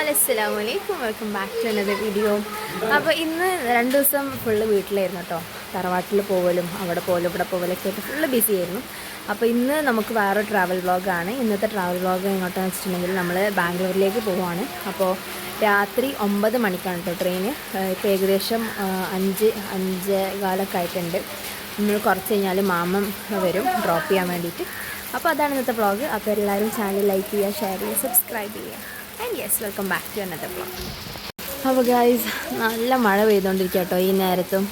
All അസ്സലാമു അലൈക്കും, welcome back to another video. അപ്പോൾ ഇന്ന് 2 ദിവസം ഫുള്ള് വീട്ടിലായിരുന്നു കേട്ടോ. തറവാട്ടിൽ പോകലും അവിടെ പോകലും ഇവിടെ പോകലൊക്കെ ആയിട്ട് ഫുള്ള് ബിസി ആയിരുന്നു. അപ്പോൾ ഇന്ന് നമുക്ക് വേറെ ട്രാവൽ വ്ളോഗാണ്. ഇന്നത്തെ ട്രാവൽ വ്ളോഗ് എങ്ങോട്ടാണെന്ന് വെച്ചിട്ടുണ്ടെങ്കിൽ നമ്മൾ ബാംഗ്ലൂരിലേക്ക് പോവുകയാണ്. അപ്പോൾ രാത്രി 9 മണിക്കാണ് കേട്ടോ ട്രെയിന്. ഇപ്പോൾ ഏകദേശം 5-5:15 ആയിട്ടുണ്ട്. നമ്മൾ കുറച്ച് കഴിഞ്ഞാൽ മാമൻ വരും ഡ്രോപ്പ് ചെയ്യാൻ വേണ്ടിയിട്ട്. അപ്പോൾ അതാണ് ഇന്നത്തെ വ്ളോഗ്. അപ്പോൾ എല്ലാവരും ചാനൽ ലൈക്ക് ചെയ്യുക, ഷെയർ ചെയ്യുക, സബ്സ്ക്രൈബ് ചെയ്യുക. And yes, welcome back to another vlog. അപ്പോൾ ഗൈസ്, നല്ല മഴ പെയ്തുകൊണ്ടിരിക്കുക കേട്ടോ. ഈ നേരത്തും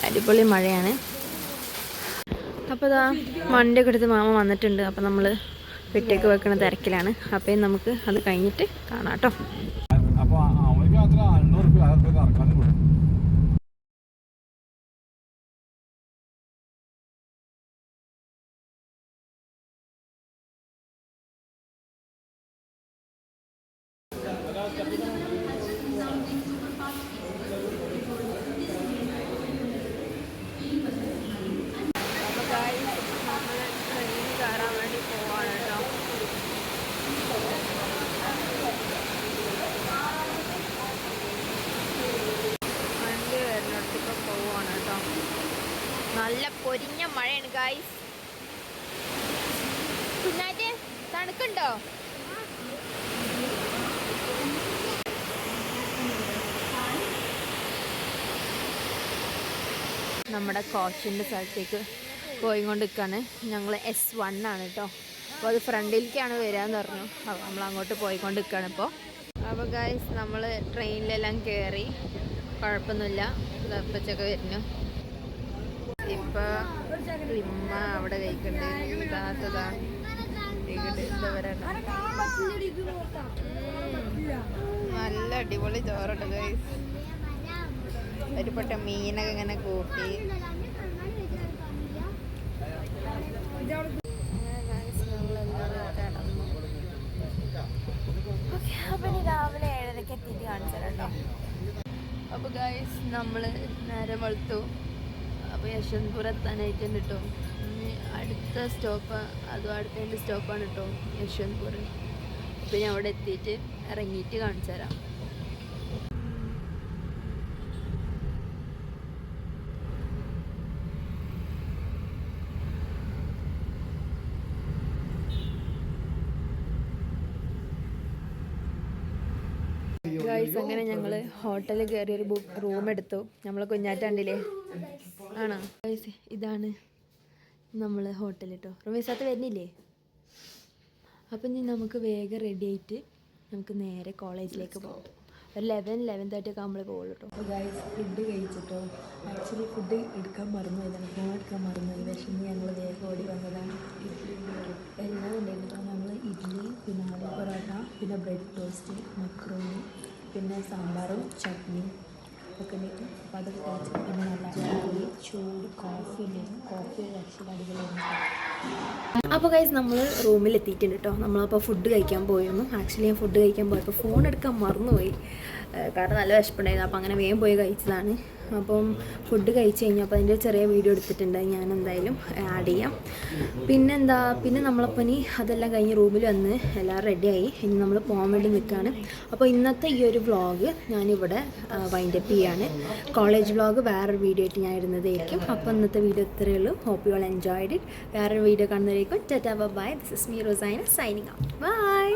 അടിപൊളി മഴയാണ്. അപ്പോൾ ഇതാ വണ്ടിയൊക്കെ എടുത്ത് മാമ വന്നിട്ടുണ്ട്. അപ്പോൾ നമ്മൾ പെട്ടിയൊക്കെ വെക്കുന്ന തിരക്കിലാണ്. അപ്പോൾ നമുക്ക് അത് കഴിഞ്ഞിട്ട് കാണാം കേട്ടോ. നല്ല പൊരിഞ്ഞ മഴയാണ് ഗായ്സ്. കുഞ്ഞാറ്റ് തണുക്കുണ്ടോ? നമ്മുടെ കോച്ചിൻ്റെ സ്ഥലത്തേക്ക് പോയിക്കൊണ്ട് നിൽക്കുകയാണ്. ഞങ്ങൾ S1 ആണ് കേട്ടോ. അപ്പോൾ അത് ഫ്രണ്ടിലേക്കാണ് വരികയെന്ന് പറഞ്ഞു. അപ്പോൾ നമ്മൾ അങ്ങോട്ട് പോയിക്കൊണ്ട് നിൽക്കുകയാണ് ഇപ്പോൾ. അപ്പോൾ ഗായ്സ്, നമ്മൾ ട്രെയിനിലെല്ലാം കയറി, കുഴപ്പമൊന്നുമില്ല. ഇപ്പച്ചൊക്കെ വരുന്നു. ഇപ്പം ഇമ്മ അവിടെ കഴിക്കുന്നുണ്ട്. താത്തതാ നല്ല അടിപൊളി ചോറുണ്ട് ഗൈസ്. ഒരുപട്ട മീനൊക്കെ ഇങ്ങനെ കൂട്ടി. അപ്പം ഇനി രാവിലെ 7:30 എത്തിയിട്ട് കാണിച്ചു തരാം കേട്ടോ. അപ്പോൾ ഗൈസ്, നമ്മൾ നേരെ വെളുത്തു. അപ്പോൾ യശ്വന്ത്പൂർ എത്താനായിട്ടുണ്ട് കേട്ടോ. അടുത്ത സ്റ്റോപ്പ്, അതും അടുത്ത സ്റ്റോപ്പാണ് കേട്ടോ യശ്വന്ത്പൂർ. അപ്പോൾ ഞാൻ അവിടെ എത്തിയിട്ട് ഇറങ്ങിയിട്ട് കാണിച്ചു തരാം. ഗൈസ്, അങ്ങനെ ഞങ്ങൾ ഹോട്ടലിൽ കയറി ഒരു റൂം എടുത്തു. നമ്മൾ കുഞ്ഞാറ്റണ്ടില്ലേ ആണോ ഗൈസ്? ഇതാണ് നമ്മൾ ഹോട്ടൽ കേട്ടോ. റൂമേഴ്സകത്ത് വരുന്നില്ലേ? അപ്പം ഇനി നമുക്ക് വേഗം റെഡി ആയിട്ട് നമുക്ക് നേരെ കോളേജിലേക്ക് പോകാം. ഒരു 11-11:30 ഒക്കെ ആകുമ്പോഴേ പോകുള്ളൂ കേട്ടോ. അപ്പോൾ ഗൈസ്, ഫുഡ് കഴിച്ചിട്ടോ. ആക്ച്വലി ഫുഡ് എടുക്കാൻ മറന്നുപോയതാണ്. ഫോൺ എടുക്കാൻ മറന്നുപോയി. വിഷമം ഞങ്ങൾ വേഗം ഓടി വന്നതാണ്. എല്ലാം ഉണ്ടായിരുന്നു. നമ്മൾ ഇഡ്ഡലി, പിന്നെ ആലു പൊറോട്ട, പിന്നെ ബ്രെഡ് ടോസ്റ്റ്, മക്രോണി, പിന്നെ സാമ്പാറും ചട്നിയും ഒക്കെ ഉണ്ടായിരുന്നു. അപ്പോൾ അതൊക്കെ കഴിച്ചു. പിന്നെ നല്ല അടിപൊളി ചൂട് കോഫി ഉണ്ടായിരുന്നു. കോഫി ആക്ച്വലി അടിപൊളിയായിരുന്നു. അപ്പോൾ ഗൈസ്, നമ്മൾ റൂമിൽ എത്തിയിട്ടുണ്ട് കേട്ടോ. നമ്മളപ്പോൾ ഫുഡ് കഴിക്കാൻ പോയിരുന്നു. ആക്ച്വലി ഞാൻ ഫുഡ് കഴിക്കാൻ പോയപ്പോൾ ഫോൺ എടുക്കാൻ മറന്നുപോയി. കാരണം നല്ല വിശപ്പുണ്ടായിരുന്നു. അപ്പോൾ അങ്ങനെ വേഗം പോയി കഴിച്ചതാണ്. അപ്പം ഫുഡ് കഴിച്ച് കഴിഞ്ഞപ്പോൾ അതിൻ്റെ ചെറിയ വീഡിയോ എടുത്തിട്ടുണ്ട്. ഞാൻ എന്തായാലും ആഡ് ചെയ്യാം. പിന്നെ നമ്മളപ്പോൾ ഇനി അതെല്ലാം കഴിഞ്ഞ് റൂമിൽ വന്ന് എല്ലാവരും റെഡിയായി. ഇനി നമ്മൾ പോകാൻ വേണ്ടി നിൽക്കുകയാണ്. അപ്പോൾ ഇന്നത്തെ ഈ ഒരു വ്ളോഗ് ഞാനിവിടെ വൈൻഡപ്പ് ചെയ്യാണ്. കോളേജ് വ്ളോഗ് വേറൊരു വീഡിയോ ആയിട്ട് ഞാൻ ഇടുന്നതായിരിക്കും. അപ്പോൾ ഇന്നത്തെ വീഡിയോ ഇത്രയേ ഉള്ളൂ. Hope you all enjoyed it. വേറൊരു വീഡിയോ കാണുന്നതായിരിക്കും. Tata bye. This is me Rosaina signing out. By.